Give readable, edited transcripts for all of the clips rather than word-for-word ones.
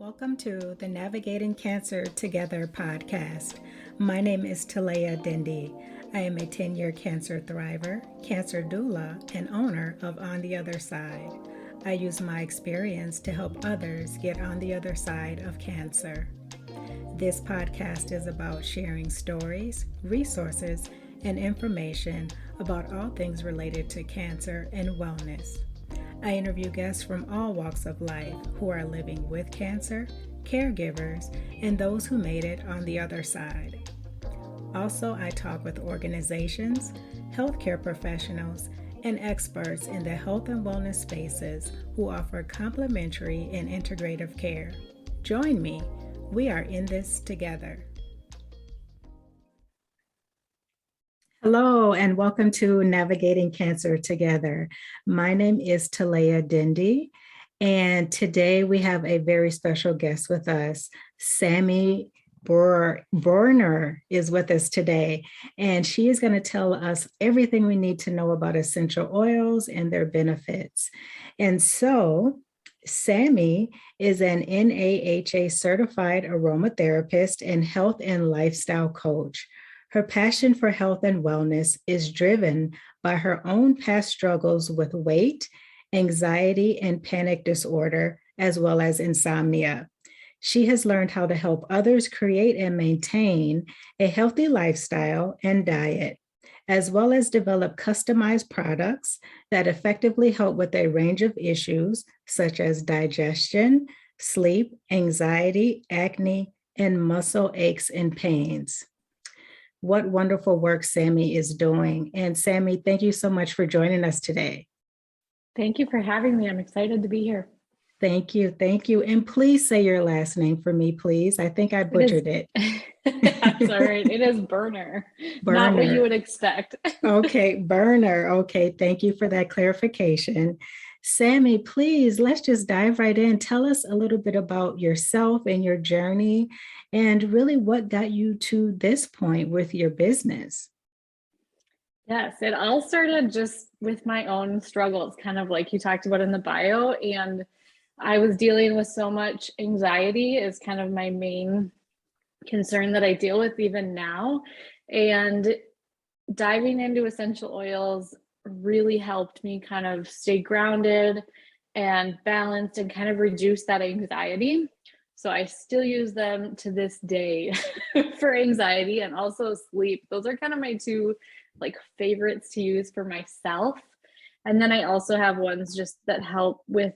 Welcome to the Navigating Cancer Together podcast. My name is Talea Dindy. I am a 10-year cancer thriver, cancer doula, and owner of On the Other Side. I use my experience to help others get on the other side of cancer. This podcast is about sharing stories, resources, and information about all things related to cancer and wellness. I interview guests from all walks of life who are living with cancer, caregivers, and those who made it on the other side. Also, I talk with organizations, healthcare professionals, and experts in the health and wellness spaces who offer complementary and integrative care. Join me. We are in this together. Hello, and welcome to Navigating Cancer Together. My name is Talea Dindy, and today we have a very special guest with us. Sammi Boerner is with us today, and she is going to tell us everything we need to know about essential oils and their benefits. And so, Sammi is an NAHA certified aromatherapist and health and lifestyle coach. Her passion for health and wellness is driven by her own past struggles with weight, anxiety, and panic disorder, as well as insomnia. She has learned how to help others create and maintain a healthy lifestyle and diet, as well as develop customized products that effectively help with a range of issues such as digestion, sleep, anxiety, acne, and muscle aches and pains. What wonderful work Sammi is doing. And Sammi, thank you so much for joining us today. Thank you for having me. I'm excited to be here. Thank you. Thank you. And please say your last name for me, please. I think I butchered it. That's all right. It is Boerner. Not what you would expect. Okay, Boerner. Okay, thank you for that clarification. Sammi, please, let's just dive right in. Tell us a little bit about yourself and your journey and really what got you to this point with your business. Yes, it all started just with my own struggles, kind of like you talked about in the bio. And I was dealing with so much anxiety is kind of my main concern that I deal with even now. And diving into essential oils really helped me kind of stay grounded and balanced and kind of reduce that anxiety. So I still use them to this day for anxiety and also sleep. Those are kind of my two favorites to use for myself. And then I also have ones just that help with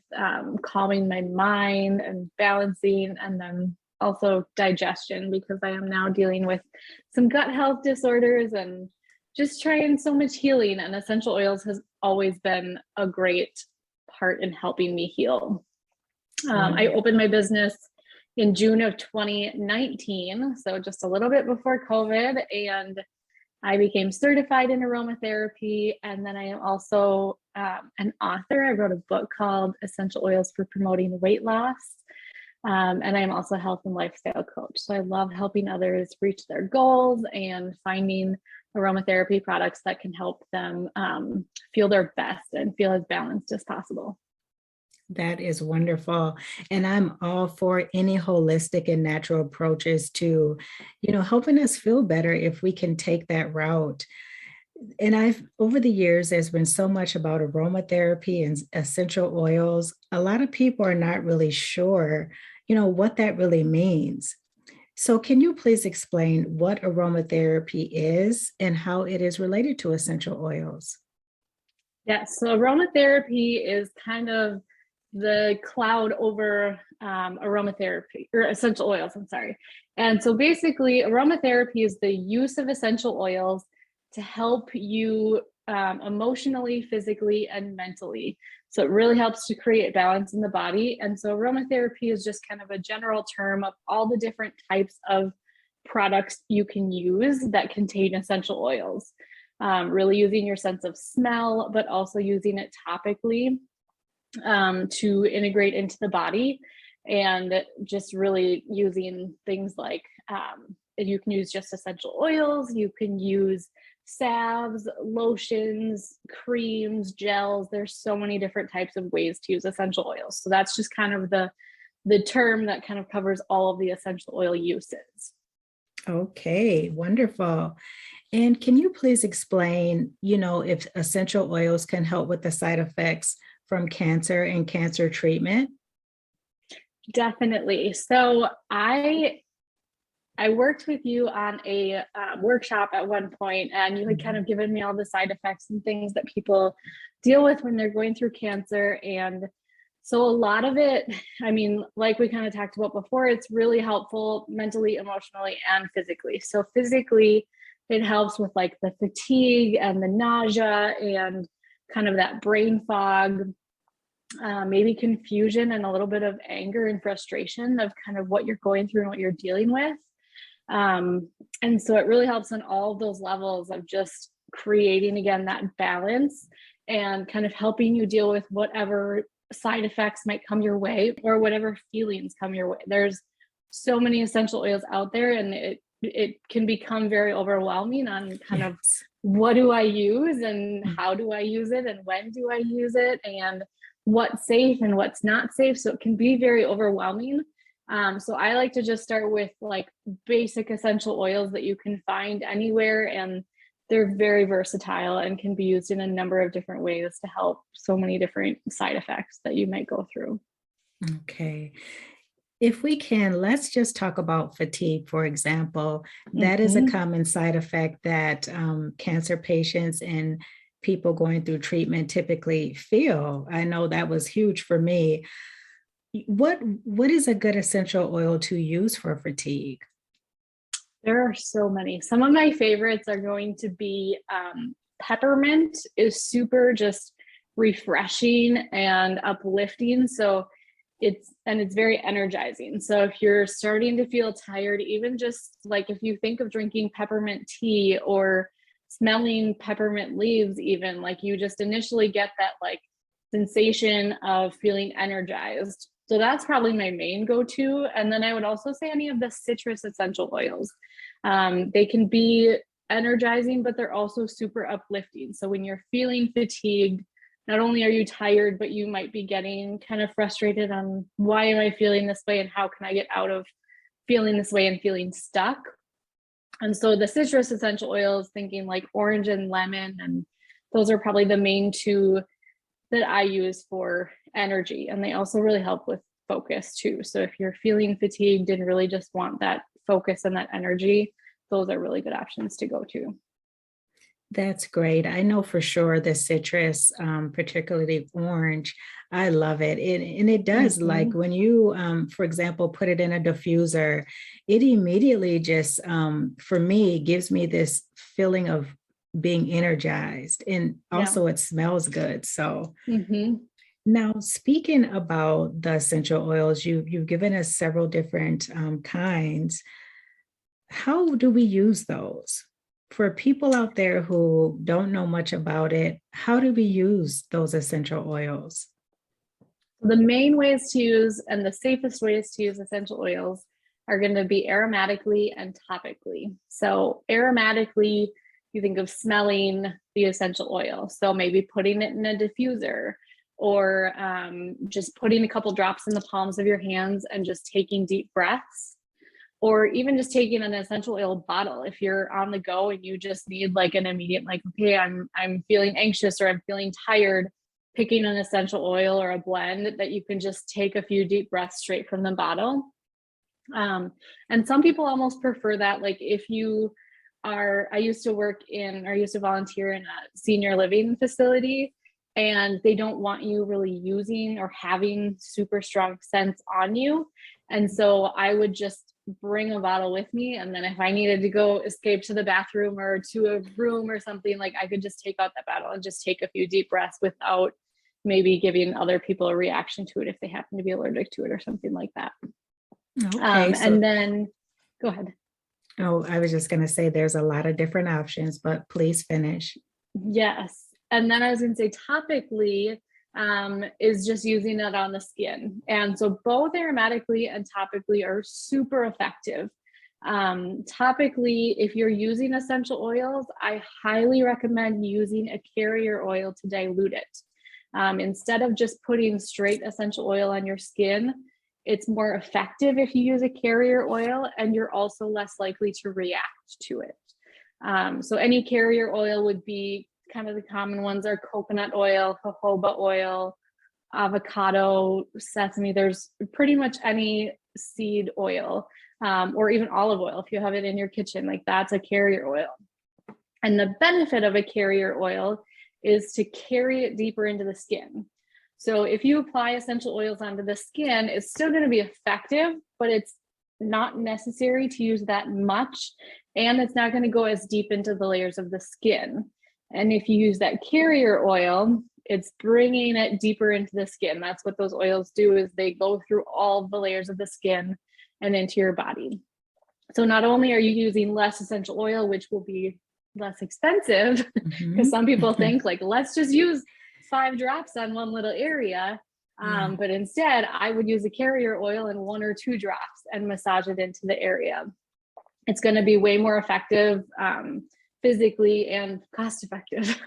calming my mind and balancing, and then also digestion, because I am now dealing with some gut health disorders and just trying so much healing, and essential oils has always been a great part in helping me heal. I opened my business in June of 2019, so just a little bit before COVID, and I became certified in aromatherapy. And then I am also an author. I wrote a book called Essential Oils for Promoting Weight Loss. And I am also a health and lifestyle coach. So I love helping others reach their goals and finding aromatherapy products that can help them feel their best and feel as balanced as possible. That is wonderful. And I'm all for any holistic and natural approaches to, helping us feel better if we can take that route. And over the years, there's been so much about aromatherapy and essential oils. A lot of people are not really sure, what that really means. So can you please explain what aromatherapy is and how it is related to essential oils? Yes, so aromatherapy is kind of the cloud over aromatherapy, or essential oils, I'm sorry. And so basically aromatherapy is the use of essential oils to help you emotionally, physically, and mentally. So it really helps to create balance in the body. And so aromatherapy is just kind of a general term of all the different types of products you can use that contain essential oils. Really using your sense of smell, but also using it topically to integrate into the body, and just really using things like you can use just essential oils, you can use salves, lotions, creams, gels. There's so many different types of ways to use essential oils. So that's just kind of the the term that kind of covers all of the essential oil uses. Okay, wonderful. And can you please explain, if essential oils can help with the side effects from cancer and cancer treatment? Definitely. So I worked with you on a workshop at one point, and you had kind of given me all the side effects and things that people deal with when they're going through cancer. And so a lot of it, I mean, like we kind of talked about before, it's really helpful mentally, emotionally, and physically. So physically, it helps with like the fatigue and the nausea and kind of that brain fog, maybe confusion and a little bit of anger and frustration of kind of what you're going through and what you're dealing with. And so it really helps on all of those levels of just creating, again, that balance and kind of helping you deal with whatever side effects might come your way or whatever feelings come your way. There's so many essential oils out there, and it can become very overwhelming on kind of what do I use and how do I use it and when do I use it and what's safe and what's not safe. So it can be very overwhelming. So I like to just start with like basic essential oils that you can find anywhere, and they're very versatile and can be used in a number of different ways to help so many different side effects that you might go through. Okay. If we can, let's just talk about fatigue, for example. That is a common side effect that cancer patients and people going through treatment typically feel. I know that was huge for me. What is a good essential oil to use for fatigue? There are so many. Some of my favorites are going to be peppermint is super just refreshing and uplifting. So it's very energizing. So if you're starting to feel tired, even just like if you think of drinking peppermint tea or smelling peppermint leaves, even like you just initially get that like sensation of feeling energized. So that's probably my main go-to. And then I would also say any of the citrus essential oils. They can be energizing, but they're also super uplifting. So when you're feeling fatigued, not only are you tired, but you might be getting kind of frustrated on why am I feeling this way and how can I get out of feeling this way and feeling stuck. And so the citrus essential oils, thinking like orange and lemon, and those are probably the main two that I use for energy. And they also really help with focus too. So if you're feeling fatigued and really just want that focus and that energy, those are really good options to go to. That's great. I know for sure the citrus, particularly orange, I love it. And it does, like when you, for example, put it in a diffuser, it immediately just, for me, gives me this feeling of being energized. And also it smells good. So now speaking about the essential oils, you've given us several different kinds. How do we use those? For people out there who don't know much about it, how do we use those essential oils? The main ways to use and the safest ways to use essential oils are going to be aromatically and topically. So aromatically, you think of smelling the essential oil. So maybe putting it in a diffuser or just putting a couple drops in the palms of your hands and just taking deep breaths. Or even just taking an essential oil bottle if you're on the go and you just need like an immediate, like, okay, I'm feeling anxious or I'm feeling tired, picking an essential oil or a blend that you can just take a few deep breaths straight from the bottle. And some people almost prefer that. Like if you are, I used to volunteer in a senior living facility, and they don't want you really using or having super strong scents on you. And so I would just bring a bottle with me. And then if I needed to go escape to the bathroom or to a room or something, like I could just take out that bottle and just take a few deep breaths without maybe giving other people a reaction to it if they happen to be allergic to it or something like that. Okay. And then go ahead. Oh, I was just going to say there's a lot of different options, but please finish. Yes. And then I was going to say topically is just using it on the skin. And so both aromatically and topically are super effective. Topically, if you're using essential oils, I highly recommend using a carrier oil to dilute it. Instead of just putting straight essential oil on your skin, It's more effective if you use a carrier oil, and you're also less likely to react to it. So any carrier oil would be kind of the common ones are coconut oil, jojoba oil, avocado, sesame. There's pretty much any seed oil, or even olive oil. If you have it in your kitchen, like that's a carrier oil. And the benefit of a carrier oil is to carry it deeper into the skin. So if you apply essential oils onto the skin, it's still going to be effective, but it's not necessary to use that much. And it's not going to go as deep into the layers of the skin. And if you use that carrier oil, it's bringing it deeper into the skin. That's what those oils do, is they go through all the layers of the skin and into your body. So not only are you using less essential oil, which will be less expensive, because some people think like, let's just use 5 drops on one little area. But instead I would use a carrier oil in 1 or 2 drops and massage it into the area. It's going to be way more effective, physically and cost effective.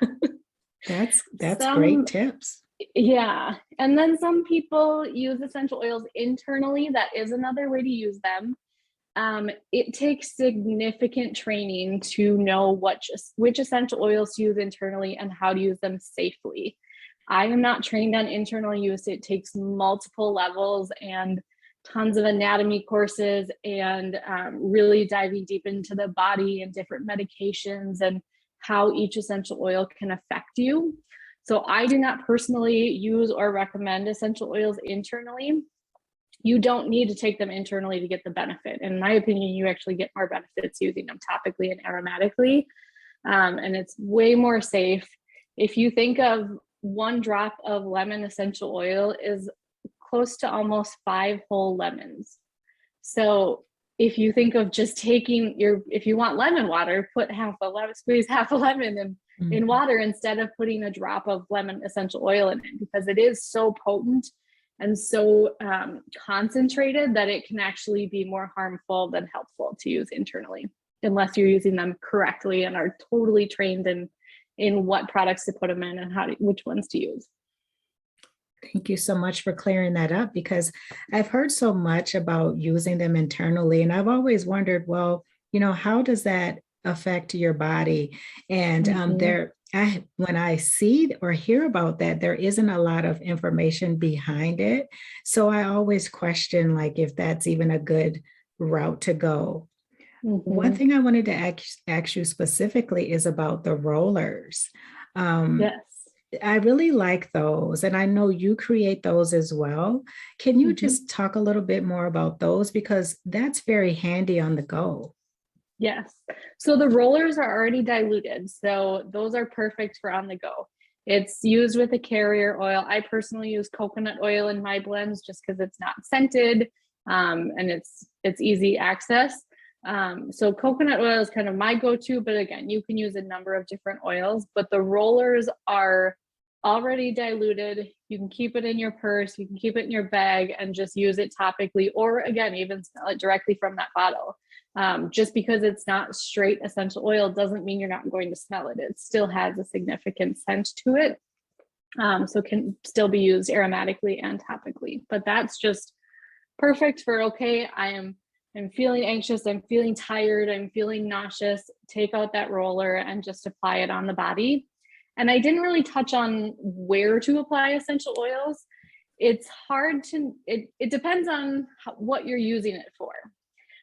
That's great tips. Yeah. And then some people use essential oils internally. That is another way to use them. It takes significant training to know which essential oils to use internally and how to use them safely. I am not trained on internal use. It takes multiple levels and tons of anatomy courses, and really diving deep into the body and different medications and how each essential oil can affect you. So I do not personally use or recommend essential oils internally. You don't need to take them internally to get the benefit. In my opinion, you actually get more benefits using them topically and aromatically. And it's way more safe. If you think of 1 drop of lemon essential oil is close to almost 5 whole lemons. So if you think of just taking if you want lemon water, squeeze half a lemon in water instead of putting a drop of lemon essential oil in it, because it is so potent and so concentrated that it can actually be more harmful than helpful to use internally, unless you're using them correctly and are totally trained in what products to put them in and which ones to use. Thank you so much for clearing that up, because I've heard so much about using them internally, and I've always wondered, well, how does that affect your body? And when I see or hear about that, there isn't a lot of information behind it. So I always question, like, if that's even a good route to go. One thing I wanted to ask you specifically is about the rollers. Yes. I really like those, and I know you create those as well. Can you just talk a little bit more about those, because that's very handy on the go? Yes. So the rollers are already diluted, so those are perfect for on the go. It's used with a carrier oil. I personally use coconut oil in my blends just because it's not scented, and it's easy access. So coconut oil is kind of my go-to, but again, you can use a number of different oils, but the rollers are already diluted. You can keep it in your purse, you can keep it in your bag and just use it topically, or again, even smell it directly from that bottle. Just because it's not straight essential oil doesn't mean you're not going to smell it. It still has a significant scent to it. So can still be used aromatically and topically, but that's just perfect for, okay, I'm feeling anxious, I'm feeling tired, I'm feeling nauseous, take out that roller and just apply it on the body. And I didn't really touch on where to apply essential oils. It's hard to, it depends on what you're using it for.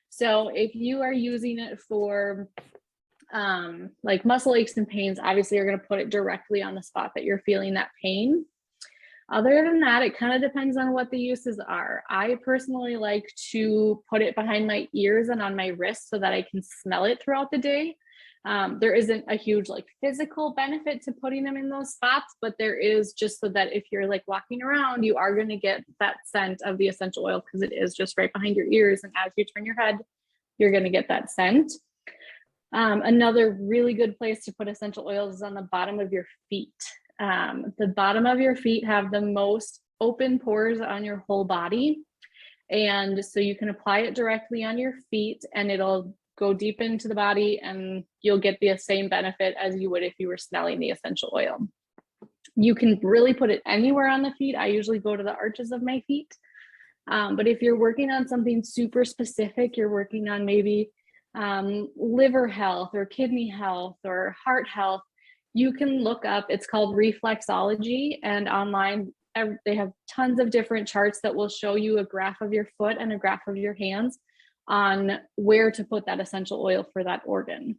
So if you are using it for like muscle aches and pains, obviously you're going to put it directly on the spot that you're feeling that pain. Other than that, it kind of depends on what the uses are. I personally like to put it behind my ears and on my wrists so that I can smell it throughout the day. There isn't a huge like physical benefit to putting them in those spots, but there is, just so that if you're like walking around, you are going to get that scent of the essential oil, because it is just right behind your ears. And as you turn your head, you're going to get that scent. Another really good place to put essential oils is on the bottom of your feet. The bottom of your feet have the most open pores on your whole body. And so you can apply it directly on your feet and it'll go deep into the body and you'll get the same benefit as you would if you were smelling the essential oil. You can really put it anywhere on the feet. I usually go to the arches of my feet. But if you're working on something super specific, you're working on maybe liver health or kidney health or heart health, you can look up, it's called reflexology, and online they have tons of different charts that will show you a graph of your foot and a graph of your hands on where to put that essential oil for that organ.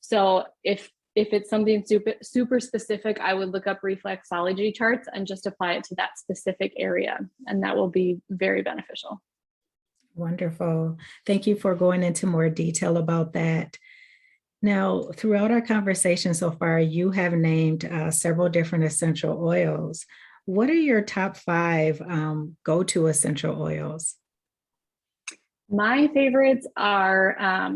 So if it's something super specific, I would look up reflexology charts and just apply it to that specific area, and that will be very beneficial. Wonderful. Thank you for going into more detail about that. Now, throughout our conversation so far, you have named several different essential oils. What are your top 5 go-to essential oils? My favorites are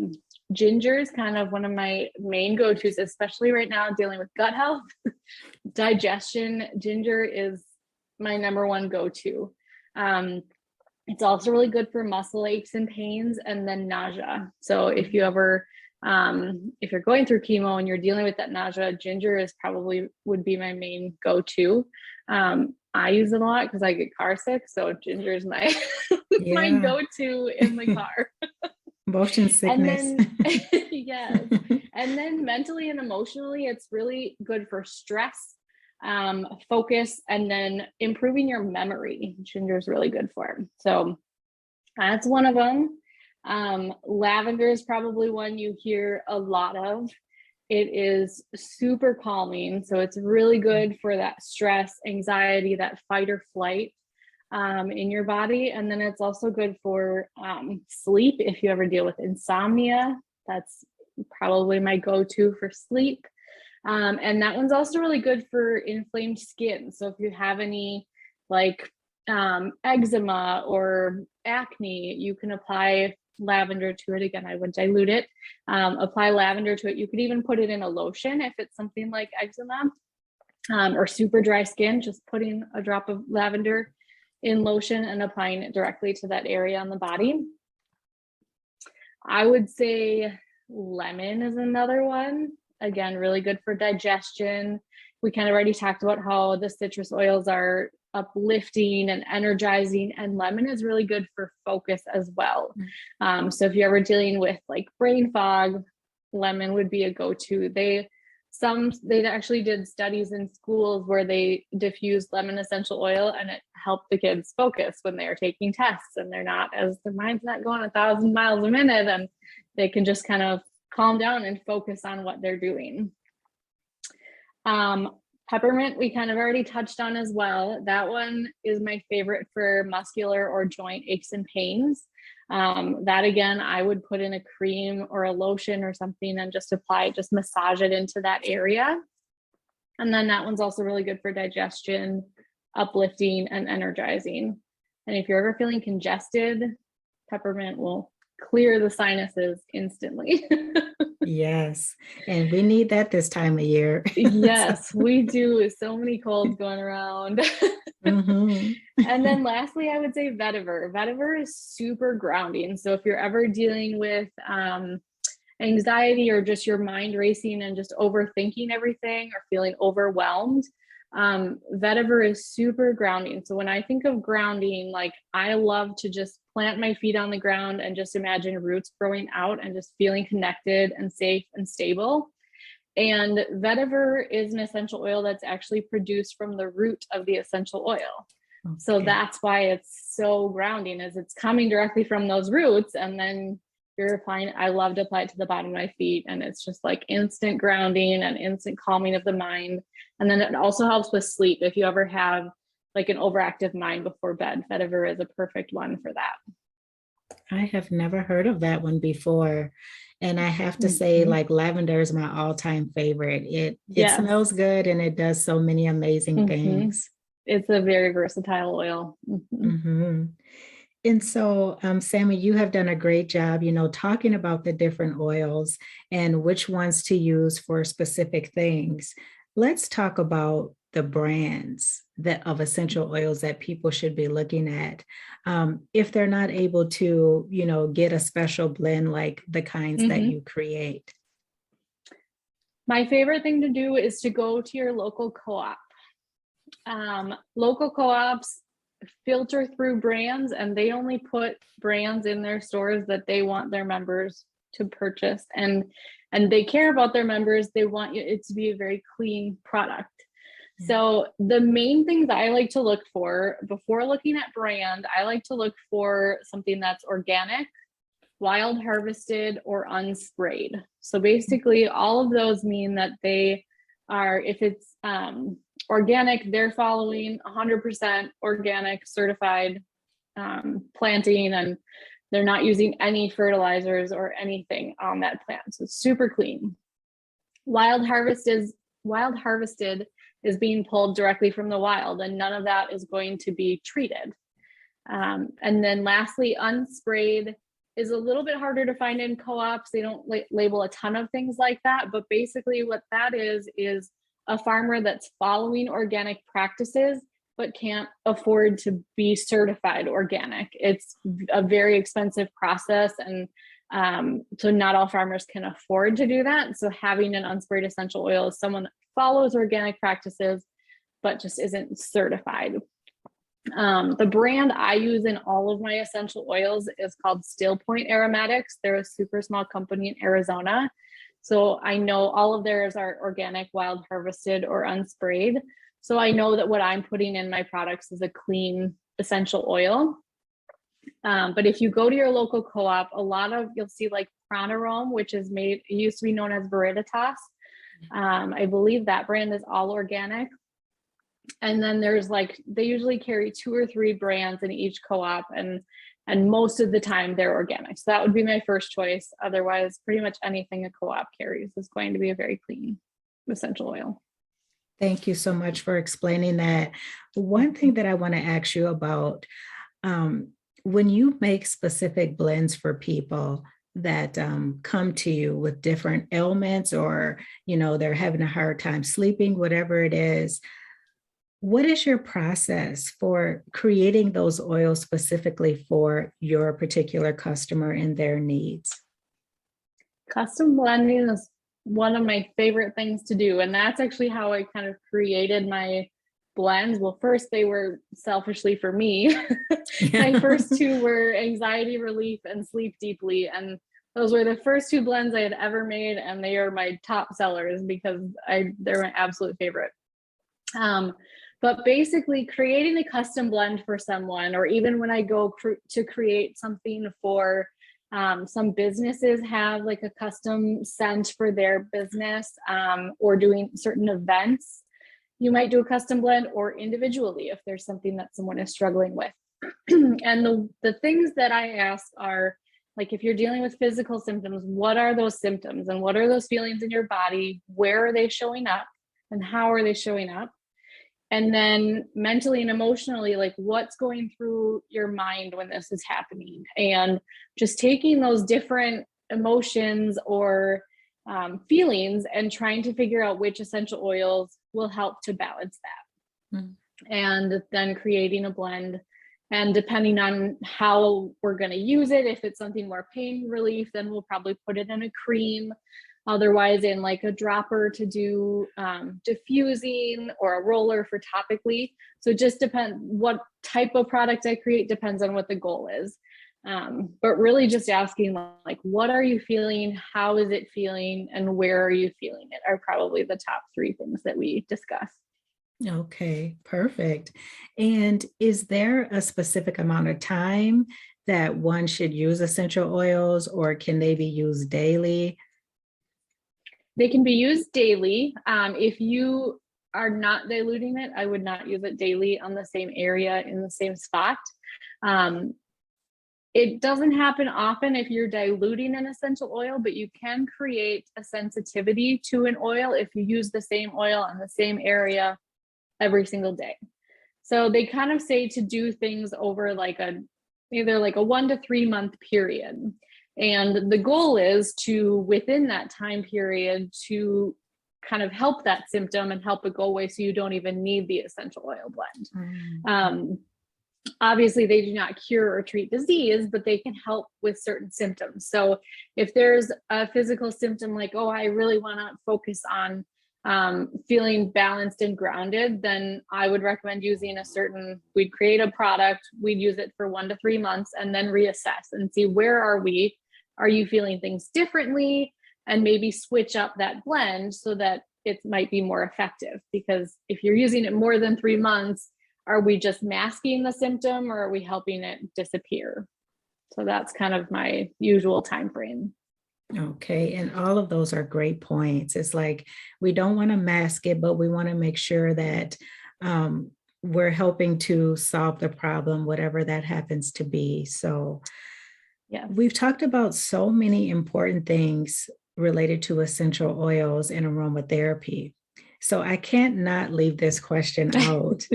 ginger is kind of one of my main go-tos, especially right now dealing with gut health, digestion. Ginger is my number one go-to. It's also really good for muscle aches and pains, and then nausea. So if you ever, if you're going through chemo and you're dealing with that nausea, ginger is probably would be my main go-to. I use it a lot because I get car sick, so ginger is my my go-to in the car. Motion sickness. And then yes, and then mentally and emotionally, it's really good for stress, focus, and then improving your memory. Ginger is really good for it. So that's one of them. Lavender is probably one you hear a lot of. It is super calming. So it's really good for that stress, anxiety, that fight or flight in your body. And then it's also good for sleep. If you ever deal with insomnia, that's probably my go-to for sleep. And that one's also really good for inflamed skin. So if you have any like eczema or acne, you can apply lavender to it. Again, I would dilute it, apply lavender to it. You could even put it in a lotion if it's something like eczema or super dry skin, just putting a drop of lavender in lotion and applying it directly to that area on the body. I would say lemon is another one. Again, really good for digestion. We kind of already talked about how the citrus oils are uplifting and energizing, and lemon is really good for focus as well. So if you're ever dealing with like brain fog, lemon would be a go-to. They actually did studies in schools where they diffused lemon essential oil, and it helped the kids focus when they are taking tests, and their mind's not going 1,000 miles a minute, and they can just kind of calm down and focus on what they're doing. Peppermint, we kind of already touched on as well. That one is my favorite for muscular or joint aches and pains. That again, I would put in a cream or a lotion or something and just apply it, just massage it into that area. And then that one's also really good for digestion, uplifting, and energizing. And if you're ever feeling congested, peppermint will clear the sinuses instantly. Yes. And we need that this time of year. Yes, we do. So many colds going around. And then lastly, I would say vetiver. Vetiver is super grounding. So if you're ever dealing with anxiety or just your mind racing and just overthinking everything or feeling overwhelmed, vetiver is super grounding. So when I think of grounding, like I love to just plant my feet on the ground and just imagine roots growing out and just feeling connected and safe and stable. And vetiver is an essential oil that's actually produced from the root of the essential oil. Okay. So that's why it's so grounding, is it's coming directly from those roots. And then you're applying, I love to apply it to the bottom of my feet, and it's just like instant grounding and instant calming of the mind. And then it also helps with sleep. If you ever have like an overactive mind before bed, vetiver is a perfect one for that. I have never heard of that one before. And I have to say, like, lavender is my all-time favorite. It smells good, and it does so many amazing things. It's a very versatile oil. And so, Sammi, you have done a great job, talking about the different oils and which ones to use for specific things. Let's talk about the brands of essential oils that people should be looking at if they're not able to, get a special blend like the kinds that you create. My favorite thing to do is to go to your local co-op. Local co-ops filter through brands, and they only put brands in their stores that they want their members to purchase, and they care about their members. They want it to be a very clean product. So the main things I like to look for before looking at brand, I like to look for something that's organic, wild harvested, or unsprayed. So basically all of those mean that they are, if it's organic, they're following 100% organic certified planting, and they're not using any fertilizers or anything on that plant. So it's super clean. Wild harvested is being pulled directly from the wild, and none of that is going to be treated. And then lastly, unsprayed is a little bit harder to find in co-ops. They don't label a ton of things like that, but basically what that is a farmer that's following organic practices but can't afford to be certified organic. It's a very expensive process, and so not all farmers can afford to do that. So having an unsprayed essential oil is someone that follows organic practices but just isn't certified. The brand I use in all of my essential oils is called Still Point Aromatics. They're a super small company in Arizona. So I know all of theirs are organic, wild harvested, or unsprayed. So I know that what I'm putting in my products is a clean essential oil. But if you go to your local co-op, you'll see like Pronarome, which is made, it used to be known as Veriditas. I believe that brand is all organic. And then there's they usually carry 2 or 3 brands in each co-op, and most of the time they're organic. So that would be my first choice. Otherwise, pretty much anything a co-op carries is going to be a very clean essential oil. Thank you so much for explaining that. One thing that I want to ask you about, when you make specific blends for people that come to you with different ailments, or, they're having a hard time sleeping, whatever it is, what is your process for creating those oils specifically for your particular customer and their needs? Custom blending is one of my favorite things to do. And that's actually how I kind of created my blends. Well, first they were selfishly for me. My first 2 were anxiety relief and sleep deeply. And those were the first 2 blends I had ever made. And they are my top sellers because they're my absolute favorite. But basically creating a custom blend for someone, or even when I go to create something for some businesses have like a custom scent for their business, or doing certain events, you might do a custom blend, or individually if there's something that someone is struggling with. And the things that I ask are, like, if you're dealing with physical symptoms, what are those symptoms and what are those feelings in your body? Where are they showing up and how are they showing up? And then mentally and emotionally, like, what's going through your mind when this is happening? And just taking those different emotions or feelings and trying to figure out which essential oils will help to balance that. Mm-hmm. And then creating a blend. And depending on how we're going to use it, if it's something more pain relief, then we'll probably put it in a cream. Otherwise, in like a dropper to do diffusing, or a roller for topically. So it just depends what type of product I create, depends on what the goal is. But really just asking, like, what are you feeling? How is it feeling? And where are you feeling it are probably the top 3 things that we discuss. Okay, perfect. And is there a specific amount of time that one should use essential oils, or can they be used daily? They can be used daily. If you are not diluting it, I would not use it daily on the same area in the same spot. It doesn't happen often if you're diluting an essential oil, but you can create a sensitivity to an oil if you use the same oil on the same area every single day. So they kind of say to do things over either like a 1 to 3 month period. And the goal is to, within that time period, to kind of help that symptom and help it go away so you don't even need the essential oil blend. Mm-hmm. Obviously, they do not cure or treat disease, but they can help with certain symptoms. So if there's a physical symptom like, oh, I really want to focus on feeling balanced and grounded, then I would recommend using we'd create a product, we'd use it for 1 to 3 months and then reassess and see, where are we? Are you feeling things differently? And maybe switch up that blend so that it might be more effective. Because if you're using it more than 3 months, are we just masking the symptom, or are we helping it disappear? So that's kind of my usual time frame. Okay, and all of those are great points. It's like we don't want to mask it, but we want to make sure that we're helping to solve the problem, whatever that happens to be. So, yeah, we've talked about so many important things related to essential oils and aromatherapy. So, I can't not leave this question out.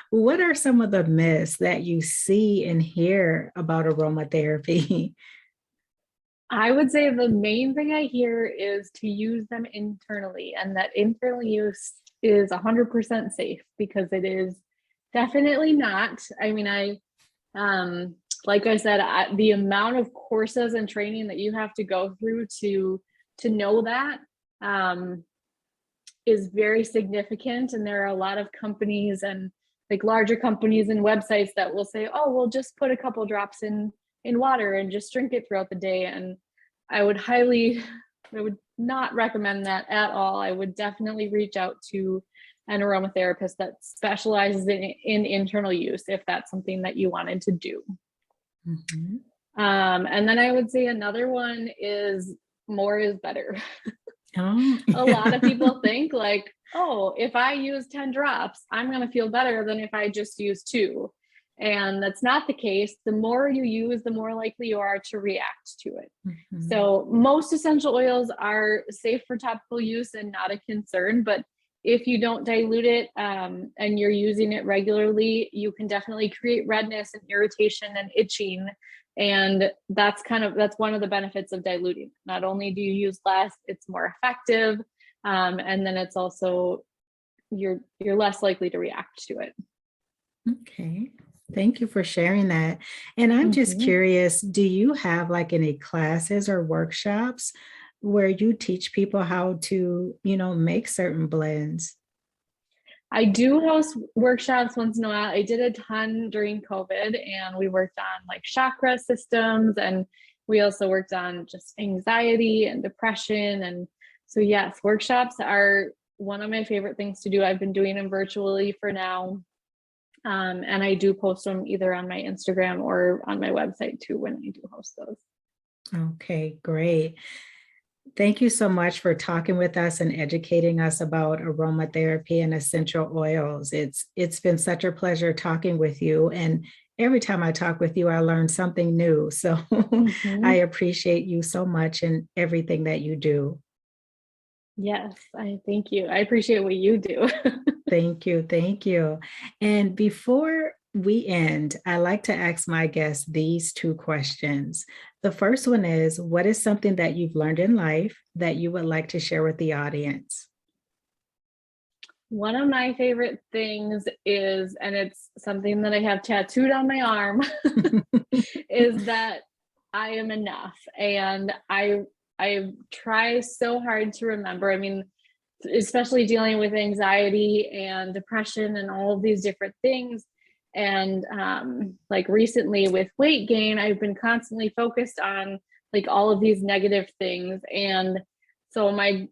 What are some of the myths that you see and hear about aromatherapy? I would say the main thing I hear is to use them internally, and that internal use is 100% safe, because it is definitely not. I mean, like I said, the amount of courses and training that you have to go through to know that is very significant. And there are a lot of companies, and like larger companies and websites, that will say, oh, we'll just put a couple drops in water and just drink it throughout the day. And I would not recommend that at all. I would definitely reach out to an aromatherapist that specializes in internal use, if that's something that you wanted to do. Mm-hmm. And then I would say another one is more is better. Oh. A lot of people think like, oh, if I use 10 drops, I'm going to feel better than if I just use 2. And that's not the case. The more you use, the more likely you are to react to it. Mm-hmm. So most essential oils are safe for topical use and not a concern. But if you don't dilute it and you're using it regularly, you can definitely create redness and irritation and itching. And that's one of the benefits of diluting. Not only do you use less, it's more effective. And then it's also, you're less likely to react to it. Okay. Thank you for sharing that. And I'm just curious, do you have like any classes or workshops where you teach people how to, make certain blends? I do host workshops once in a while. I did a ton during COVID, and we worked on like chakra systems, and we also worked on just anxiety and depression. And so, yes, workshops are one of my favorite things to do. I've been doing them virtually for now. And I do post them either on my Instagram or on my website too, when I do host those. Okay, great. Thank you so much for talking with us and educating us about aromatherapy and essential oils. It's been such a pleasure talking with you. And every time I talk with you, I learn something new. So I appreciate you so much and everything that you do. Yes, I thank you. I appreciate what you do. Thank you. Thank you. And before we end, I like to ask my guests these 2 questions. The first one is, what is something that you've learned in life that you would like to share with the audience? One of my favorite things is, and it's something that I have tattooed on my arm, is that I am enough. And I try so hard to remember. I mean, especially dealing with anxiety and depression and all of these different things. And like recently with weight gain, I've been constantly focused on like all of these negative things. And so my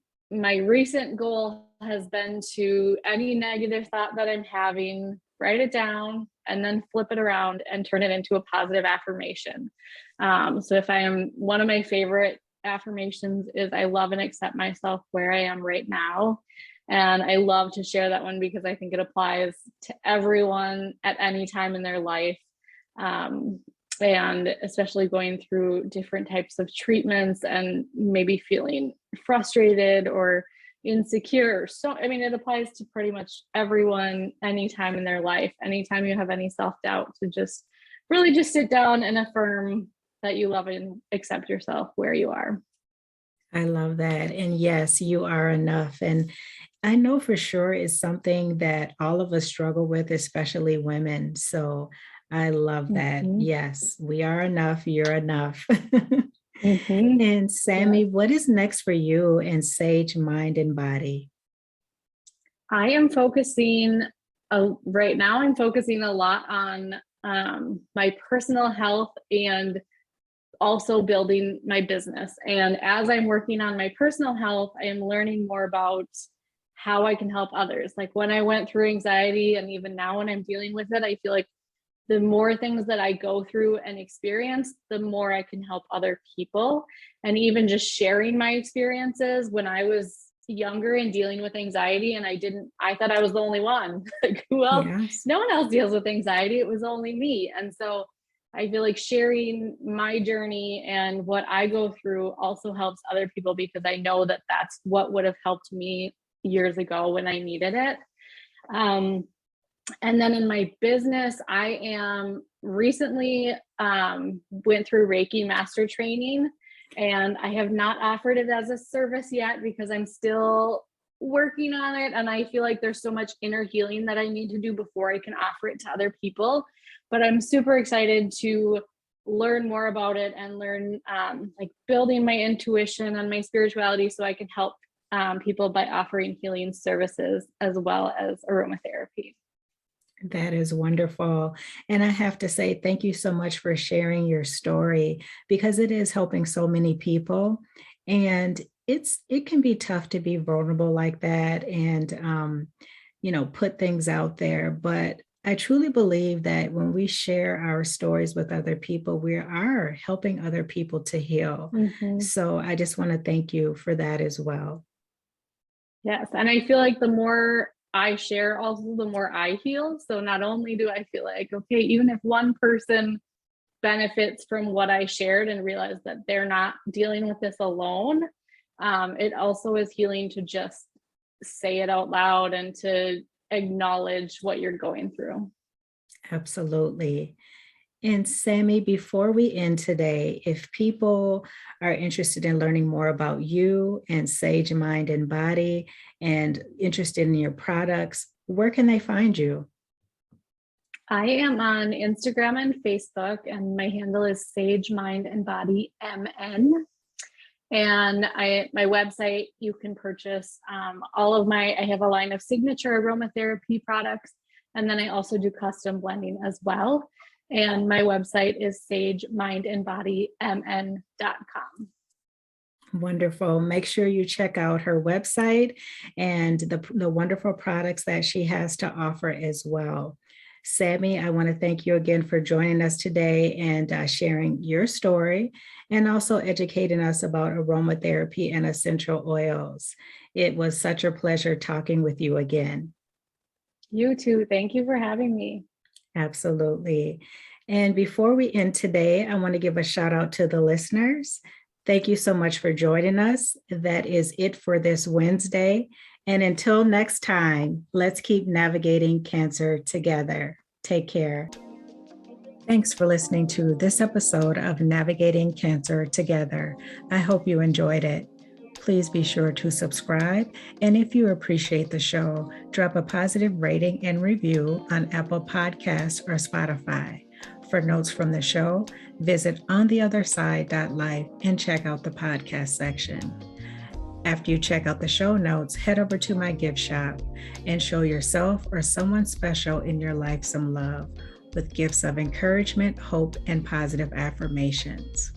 recent goal has been to, any negative thought that I'm having, write it down and then flip it around and turn it into a positive affirmation. So if I am, one of my favorite affirmations is, I love and accept myself where I am right now. And I love to share that one because I think it applies to everyone at any time in their life. And especially going through different types of treatments and maybe feeling frustrated or insecure. So, I mean, it applies to pretty much everyone, anytime in their life, anytime you have any self-doubt, to just really just sit down and affirm that you love and accept yourself where you are. I love that. And yes, you are enough. And I know for sure it's something that all of us struggle with, especially women. So I love that. Mhm. Yes, we are enough. You're enough. Mm-hmm. And Yeah. Sammi, what is next for you in Sage Mind and Body? I am focusing right now, I'm focusing a lot on my personal health and also building my business. And as I'm working on my personal health, I am learning more about how I can help others. Like when I went through anxiety, and even now when I'm dealing with it, I feel like the more things that I go through and experience, the more I can help other people. And even just sharing my experiences when I was younger and dealing with anxiety, and I thought I was the only one. Like, who else? Yes. No one else deals with anxiety. It was only me. And so I feel like sharing my journey and what I go through also helps other people, because I know that that's what would have helped me years ago when I needed it. Um, and then in my business, I am recently went through Reiki master training, and I have not offered it as a service yet because I'm still working on it. And I feel like there's so much inner healing that I need to do before I can offer it to other people. But I'm super excited to learn more about it and learn like building my intuition and my spirituality so I can help people by offering healing services as well as aromatherapy. That is wonderful. And I have to say, thank you so much for sharing your story because it is helping so many people. And it can be tough to be vulnerable like that and put things out there. But I truly believe that when we share our stories with other people, we are helping other people to heal. Mm-hmm. So I just want to thank you for that as well. Yes. And I feel like the more I share, also the more I heal. So not only do I feel like, okay, even if one person benefits from what I shared and realize that they're not dealing with this alone, it also is healing to just say it out loud and to acknowledge what you're going through. Absolutely. And Sammi, before we end today, if people are interested in learning more about you and Sage Mind and Body and interested in your products, where can they find you? I am on Instagram and Facebook, and my handle is Sage Mind and Body MN. And my website, you can purchase all of I have a line of signature aromatherapy products. And then I also do custom blending as well. And my website is sagemindandbodymn.com. Wonderful. Make sure you check out her website and the wonderful products that she has to offer as well. Sammi, I want to thank you again for joining us today and sharing your story and also educating us about aromatherapy and essential oils. It was such a pleasure talking with you again. You too. Thank you for having me. Absolutely. And before we end today, I want to give a shout out to the listeners. Thank you so much for joining us. That is it for this Wednesday. And until next time, let's keep navigating cancer together. Take care. Thanks for listening to this episode of Navigating Cancer Together. I hope you enjoyed it. Please be sure to subscribe. And if you appreciate the show, drop a positive rating and review on Apple Podcasts or Spotify. For notes from the show, visit ontheotherside.life and check out the podcast section. After you check out the show notes, head over to my gift shop and show yourself or someone special in your life some love with gifts of encouragement, hope, and positive affirmations.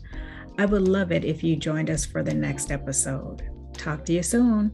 I would love it if you joined us for the next episode. Talk to you soon.